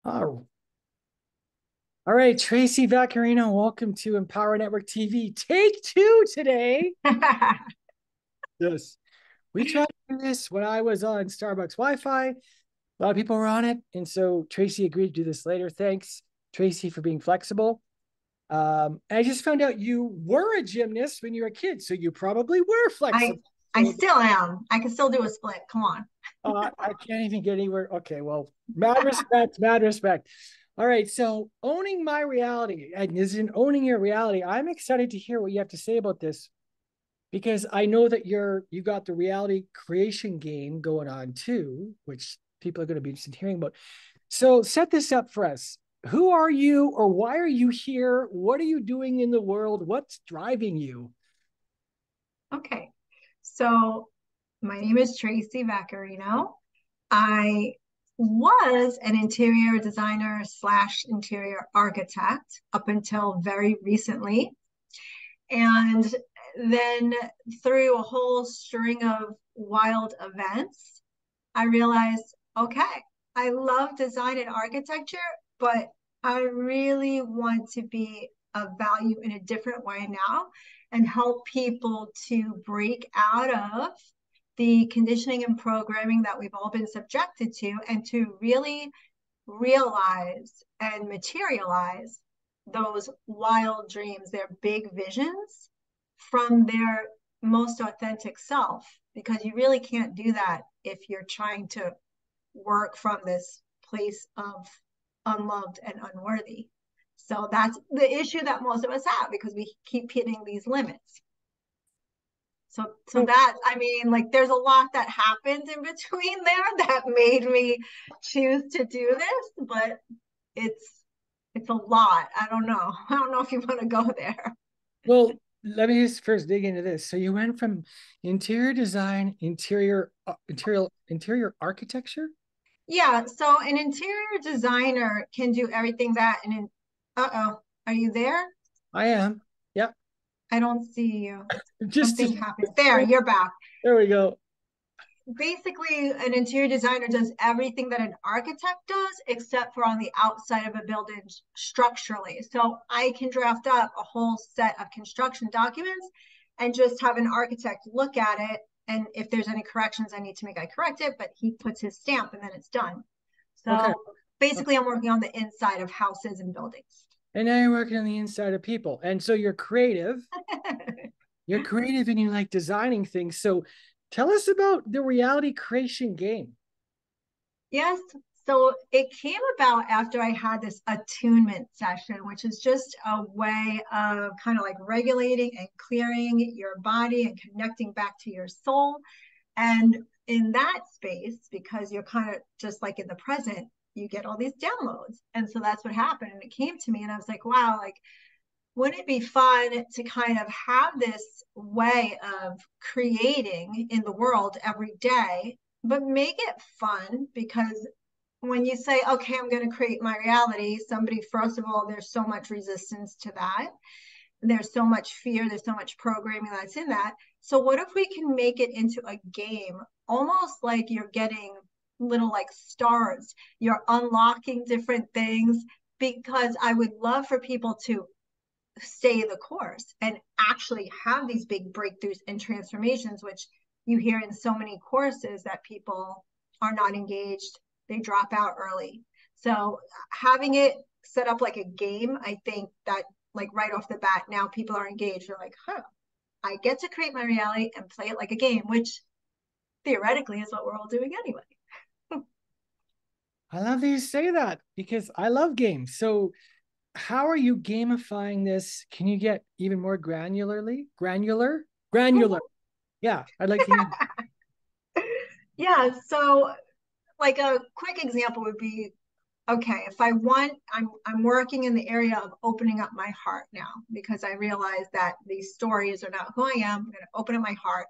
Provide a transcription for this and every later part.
Oh, all right, Tracey Vaccarino, welcome to Empower Network TV. Take two today. Yes. We tried to do this when I was on Starbucks Wi-Fi. A lot of people were on it. And so Tracey agreed to do this later. Thanks, Tracey, for being flexible. And I just found out you were a gymnast when you were a kid, so you probably were I flexible. I So still am. I can still do a split. Come on. I can't even get anywhere. Okay, well, mad respect, mad respect. All right, so owning my reality, and is in owning your reality. I'm excited to hear what you have to say about this because I know that you got the reality creation game going on too, which people are going to be interested in hearing about. So set this up for us. Who are you, or why are you here? What are you doing in the world? What's driving you? Okay. So my name is Tracey Vaccarino. I was an interior designer slash interior architect up until very recently. And then through a whole string of wild events, I realized, okay, I love design and architecture, but I really want to be of value in a different way now and help people to break out of the conditioning and programming that we've all been subjected to and to really realize and materialize those wild dreams, their big visions from their most authentic self. Because you really can't do that if you're trying to work from this place of unloved and unworthy. So that's the issue that most of us have because we keep hitting these limits. So Oh, that, I mean, like there's a lot that happened in between there that made me choose to do this, but it's it's a lot. I don't know. I don't know if you want to go there. well, let me just first dig into this. So you went from interior design, interior architecture. Yeah, so an interior designer can do everything that an uh-oh, are you there? I am. Yep. I don't see you. Just Something happened. There, there you're back. we go. Basically, an interior designer does everything that an architect does, except for on the outside of a building structurally. So I can draft up a whole set of construction documents and just have an architect look at it. And if there's any corrections I need to make, I correct it, but he puts his stamp and then it's done. Okay. So basically, I'm working on the inside of houses and buildings. And now you're working on the inside of people. And so you're creative. You're creative and you like designing things. So tell us about the reality creation game. Yes. So it came about after I had this attunement session, which is just a way of kind of like regulating and clearing your body and connecting back to your soul. And in that space, because you're kind of just like in the present, you get all these downloads. And so that's what happened. And it came to me, and I was like, wow, like, wouldn't it be fun to kind of have this way of creating in the world every day, but make it fun? Because when you say, okay, I'm going to create my reality, somebody, first of all, there's so much resistance to that. There's so much fear, there's so much programming that's in that. So, what if we can make it into a game, almost like you're getting little like stars, you're unlocking different things? Because I would love for people to stay the course and actually have these big breakthroughs and transformations, which you hear in so many courses that people are not engaged, they drop out early. So having it set up like a game, I think that like right off the bat, now people are engaged. They're like, huh, I get to create my reality and play it like a game, which theoretically is what we're all doing anyway. I love that you say that because I love games. So how are you gamifying this? Can you get even more granular? Yeah, I'd like to hear. Yeah. So like a quick example would be, okay, if I want, I'm working in the area of opening up my heart now because I realize that these stories are not who I am. I'm going to open up my heart.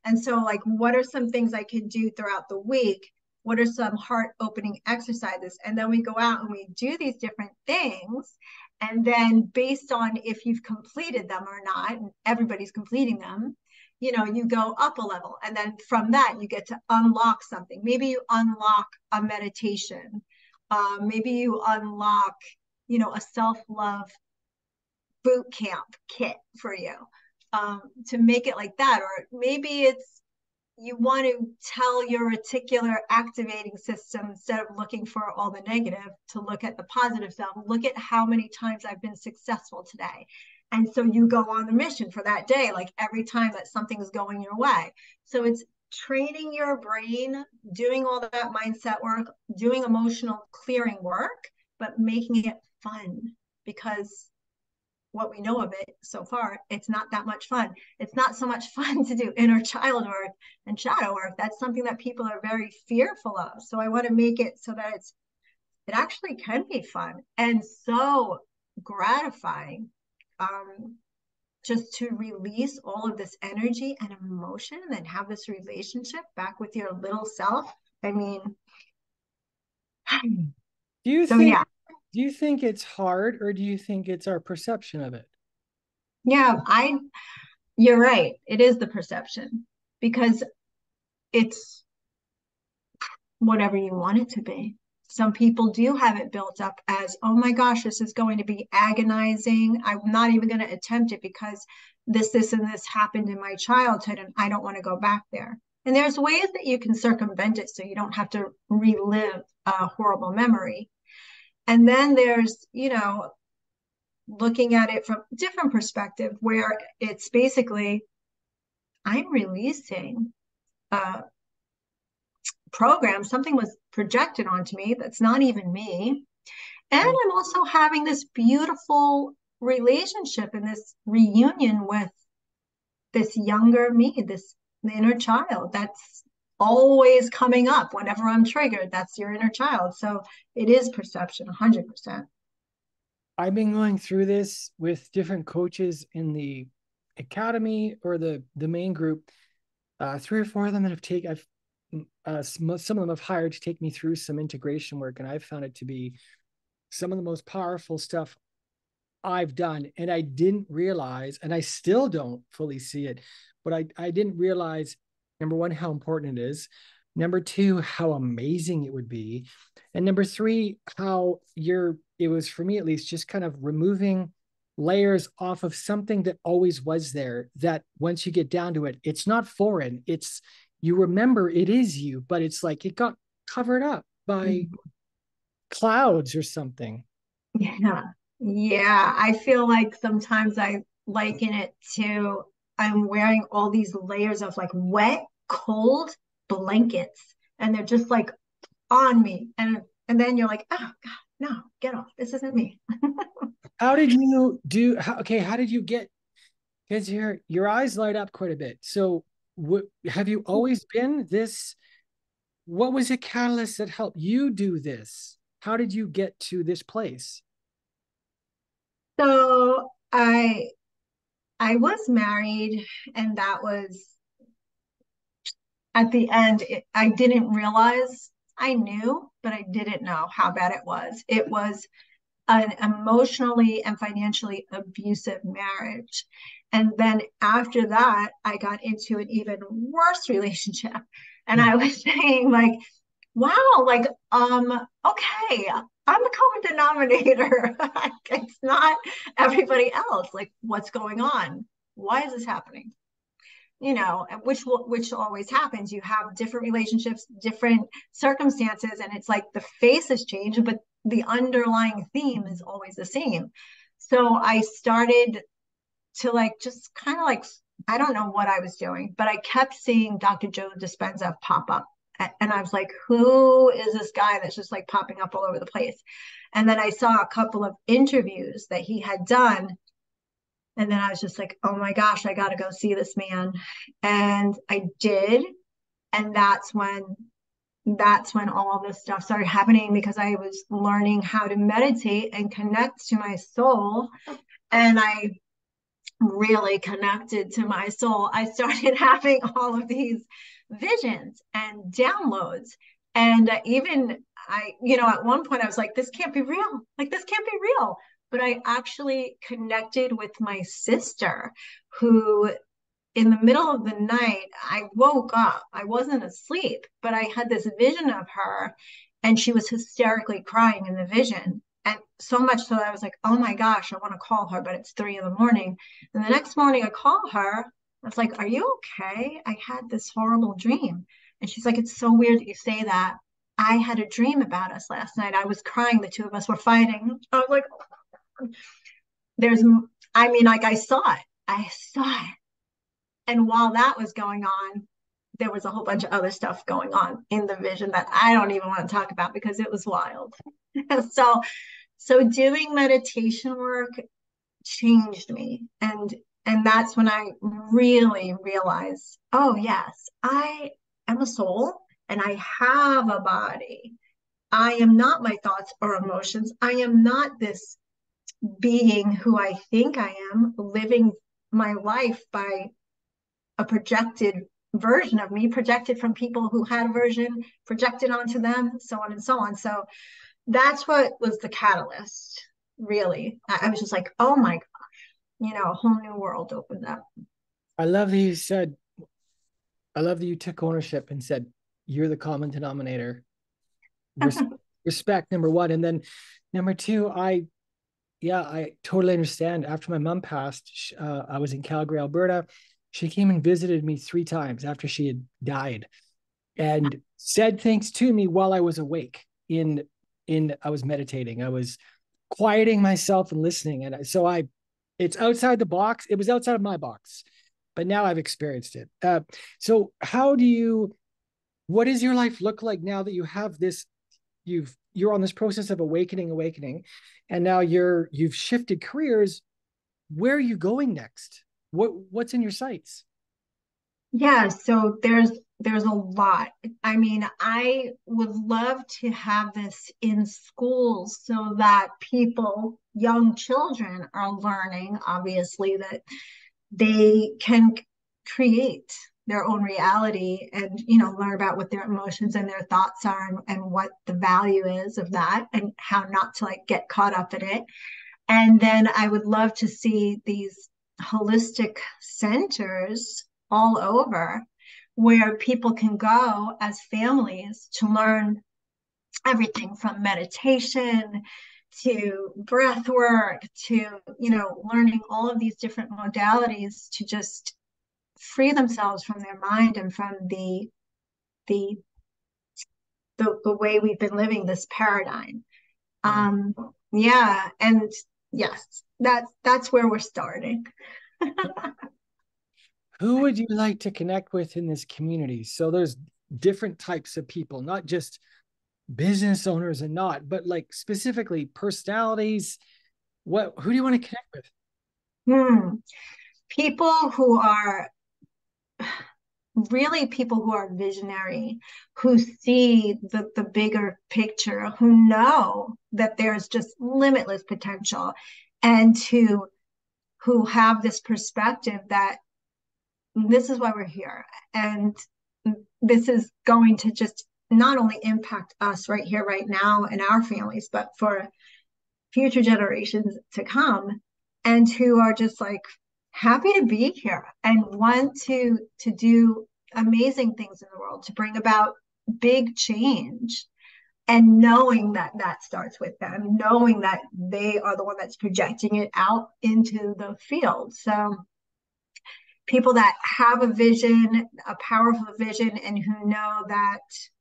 And so, like, what are some things I can do throughout the week? What are some heart opening exercises? And then we go out and we do these different things. And then, based on if you've completed them or not, and everybody's completing them, you go up a level. And then from that, you get to unlock something. Maybe you unlock a meditation Maybe you unlock, a self-love boot camp kit for you, to make it like that. Or maybe it's you want to tell your reticular activating system, instead of looking for all the negative, to look at the positive stuff. Look at how many times I've been successful today. And so you go on the mission for that day, like every time that something is going your way. So it's training your brain, doing all that mindset work, doing emotional clearing work, but making it fun, because what we know of it so far, it's not that much fun. It's not so much fun to do inner child work and shadow work. That's something that people are very fearful of. So I want to make it so that it actually can be fun and so gratifying, just to release all of this energy and emotion and then have this relationship back with your little self. I mean, Do you so think yeah. do you think it's hard, or do you think it's our perception of it? Yeah, you're right. It is the perception, because it's whatever you want it to be. Some people do have it built up as, oh my gosh, this is going to be agonizing. I'm not even going to attempt it because this, and this happened in my childhood and I don't want to go back there. And there's ways that you can circumvent it so you don't have to relive a horrible memory. And then there's, looking at it from a different perspective, where it's basically, I'm releasing a program, something was projected onto me that's not even me. And I'm also having this beautiful relationship and this reunion with this younger me, this inner child that's always coming up whenever I'm triggered. That's your inner child. So it is perception, 100%. I've been going through this with different coaches in the academy or the main group. 3 or 4 of them that have taken, I've some of them have hired to take me through some integration work, and I've found it to be some of the most powerful stuff I've done. And I didn't realize, and I still don't fully see it, but I didn't realize, number one, how important it is. Number two, how amazing it would be. And number three, how it was for me at least, just kind of removing layers off of something that always was there, that once you get down to it, it's not foreign. You remember it is you, but it's like it got covered up by clouds or something. Yeah. Yeah. I feel like sometimes I liken it to, I'm wearing all these layers of like wet, cold blankets, and they're just like on me. And then you're like, oh God, no, get off. This isn't me. How did you do? How did you get? Because your eyes light up quite a bit. So, have you always been this? What was a catalyst that helped you do this? How did you get to this place? So I was married, and that was at the end. I didn't realize, I knew, but I didn't know how bad it was. It was an emotionally and financially abusive marriage. And then after that, I got into an even worse relationship. And I was saying, like, wow, like, okay, I'm the common denominator. It's not everybody else. Like, what's going on? Why is this happening? Which always happens. You have different relationships, different circumstances, and it's like the face has changed, but the underlying theme is always the same. So I started to like just kind of like, I don't know what I was doing, but I kept seeing Dr. Joe Dispenza pop up. And I was like, who is this guy that's just like popping up all over the place? And then I saw a couple of interviews that he had done. And then I was just like, oh my gosh, I got to go see this man. And I did. And that's when all of this stuff started happening, because I was learning how to meditate and connect to my soul. And I really connected to my soul. I started having all of these visions and downloads. And even at one point I was like, this can't be real. Like, this can't be real. But I actually connected with my sister, who in the middle of the night, I woke up. I wasn't asleep, but I had this vision of her. and she was hysterically crying in the vision. And so much so that I was like, oh my gosh, I want to call her, but it's 3 in the morning. And the next morning I call her. I was like, are you okay? I had this horrible dream. And she's like, it's so weird that you say that. I had a dream about us last night. I was crying. The two of us were fighting. I was like, there's, I mean, like I saw it. I saw it. And while that was going on, there was a whole bunch of other stuff going on in the vision that I don't even want to talk about because it was wild. so so doing meditation work changed me, and that's when I really realized, oh yes, I am a soul and I have a body. I am not my thoughts or emotions. I am not this being who I think I am, living my life by a projected version of me, projected from people who had a version, projected onto them, so on and so on. So that's what was the catalyst, really. I was just like, oh my God, a whole new world opened up. I love that you said, I love that you took ownership and said, you're the common denominator. Res- Respect, number one. And then number two, yeah, I totally understand. After my mom passed, I was in Calgary, Alberta. She came and visited me 3 times after she had died and said things to me while I was awake I was meditating. I was quieting myself and listening. And so it's outside the box. It was outside of my box, but now I've experienced it. So what does your life look like now that you have this, you're on this process of awakening, and now you've shifted careers. Where are you going next? What's in your sights? Yeah, so there's a lot. I mean, I would love to have this in schools so that people, young children, are learning, obviously, that they can create their own reality and learn about what their emotions and their thoughts are, and what the value is of that, and how not to like get caught up in it. And then I would love to see these holistic centers all over where people can go as families to learn everything from meditation to breath work to learning all of these different modalities to just free themselves from their mind and from the the way we've been living this paradigm. Mm. um yeah, and yes, that's where we're starting. Who would you like to connect with in this community? So there's different types of people, not just business owners and not, but like specifically personalities. Who do you want to connect with? Hmm. People who are really people who are visionary, who see the bigger picture, who know that there's just limitless potential, and who have this perspective that this is why we're here. And this is going to just not only impact us right here, right now, and our families, but for future generations to come, and who are just like happy to be here and want to do amazing things in the world, to bring about big change, and knowing that that starts with them, knowing that they are the one that's projecting it out into the field. So people that have a vision, a powerful vision, and who know that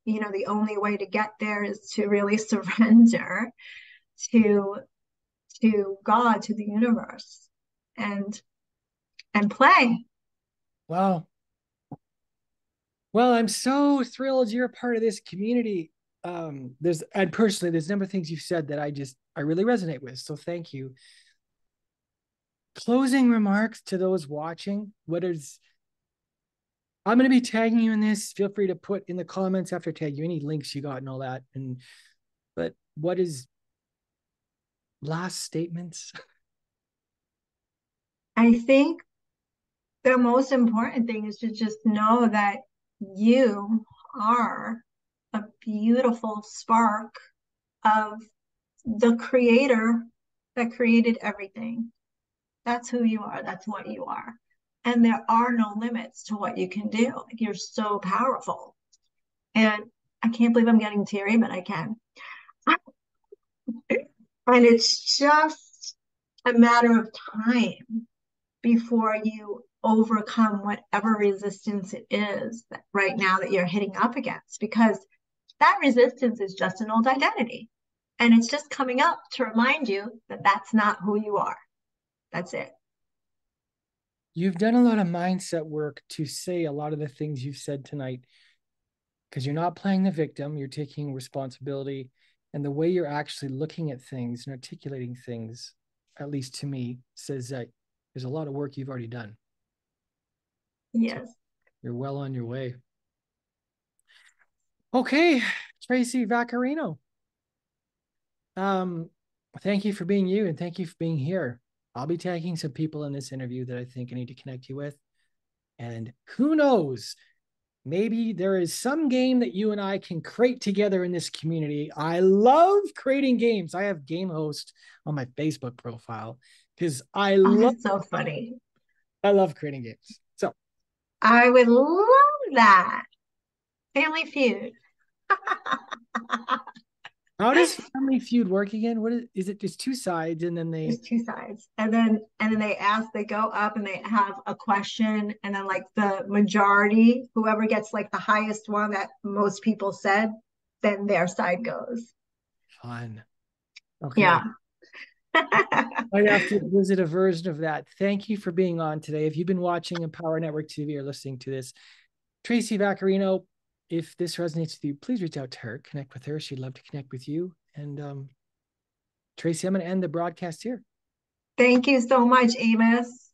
the only way to get there is to really surrender to God, to the universe, and play. Wow. Well, I'm so thrilled you're a part of this community. And personally, there's a number of things you've said that I really resonate with. So thank you. Closing remarks to those watching. I'm going to be tagging you in this. Feel free to put in the comments after I tag you any links you got and all that. But what is last statements? I think the most important thing is to just know that you are a beautiful spark of the creator that created everything. That's who you are. That's what you are. And there are no limits to what you can do. Like, you're so powerful. And I can't believe I'm getting teary, but I can. And it's just a matter of time before you overcome whatever resistance it is that right now that you're hitting up against, because that resistance is just an old identity. And it's just coming up to remind you that that's not who you are. That's it. You've done a lot of mindset work to say a lot of the things you've said tonight because you're not playing the victim, you're taking responsibility. And the way you're actually looking at things and articulating things, at least to me, says that there's a lot of work you've already done. So Yes. you're well on your way. Okay, Tracey Vaccarino. Um, Thank you for being you and thank you for being here. I'll be tagging some people in this interview that I think I need to connect you with. And who knows, maybe there is some game that you and I can create together in this community. I love creating games. I have game host on my Facebook profile because Oh, that's so funny. I love creating games. So I would love that. Family Feud. how does Family Feud work again? What is it? Just two sides, and then There's they two sides. And then they go up and they have a question, and then like the majority, whoever gets like the highest one that most people said, then their side goes. fun. Okay, Yeah. I have to visit a version of that. Thank you for being on today. If you've been watching Empower Network TV or listening to this, Tracey Vaccarino, if this resonates with you, please reach out to her, connect with her. She'd love to connect with you. And Tracey, I'm going to end the broadcast here. Thank you so much, Amos.